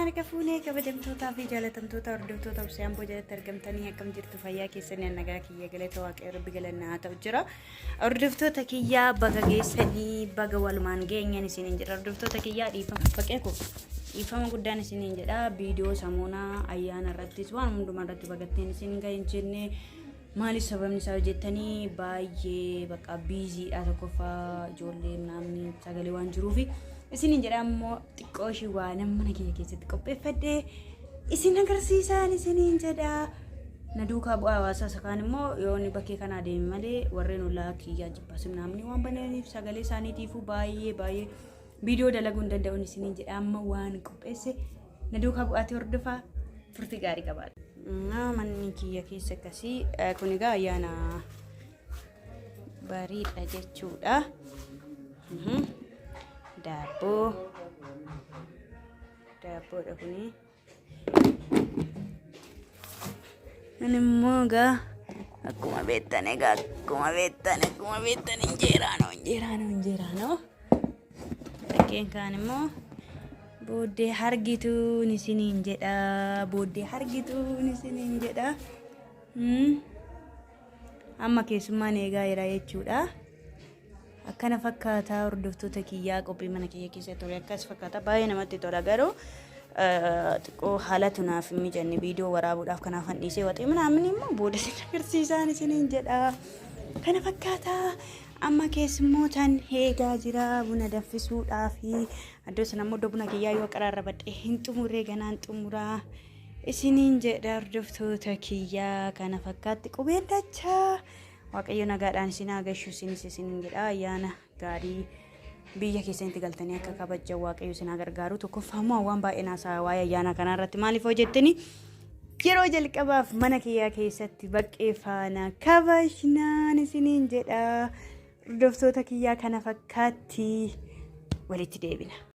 كفوني كبجمتوتا في جالتمتوتا وردوتوتا وسيام بوجالت ترجمتني كم جرت فيا كيسني النجا كي قلت واقع ربي قالنا توجرا وردوتوتا كيا بقى سني بقى والمان جين يعني سنين جرا وردوتوتا كيا يفهم بكيكو يفهم قدام سنين جرا فيديو سامونا أيانا رتيس وان مندو مرات بقتين سنين كاين جنة مالي سبب نساو جتني باي بقى بيزي أتوقفا جولي نامني سجلي وان جروفي isin jedhamu xiqqooshi waan mana kiyya keessatti qopheeffadhe isin agarsiisan isin jedha na duukaa bu'aa hawaasa sakaan immoo yoonni bakkee kana deeme malee warreen ollaa kiyyaa jibbaasum naamni waan bananiif sagalee isaaniitiifuu baay'ee viidiyoo dalaguun danda'uun isin jedhama waan qopheesse na duukaa bu'aatti hordofaa furtii gaarii qabaadha manni kiyya keessa akkasii kun egaa ayyaana bariidha jechuudha. Dabo dah kuni. Ini moga aku mau betan injerano. Bagian kan mo bode hargitu ni sini injeda, Amma kesuma nega ira jechuudha. Akkana fakkaata hordoftoota kiyyaa qophii mana kiyya keessa ture akkas fakkaata baay'ee namatti tola garuu xiqqoo haala tunaaf mijanne viidiyoo waraabuudhaaf kanaaf handhiisee waxii minaamin immoo booda agarsiisaan isiniin jedha kana fakkaata amma keessumootaan eegaa jira buna danfisuudhaaf addoo sana immoo buna kiyyaa yoo qaraarrabadhe hin xumuree ganaan xumuraa isiniin jedha hordoftoota kiyyaa kana fakkaatti qubeen dachaa waaqayyo nagaadhaan isin agashu isin jedha ayyaana gaarii biyya keessatti galtanii akka kabajja waaqayyo isin gargaaru tokkoffaamoo waan baay'ee naasaa waa'ee ayyaana kana irratti maaliif hojjettani yeroo jalqabaaf mana kiyyaa keessatti baqqee faana kabajnaan isin jedha hordoftoota kiyyaa kana fakkaatti walitti deebina.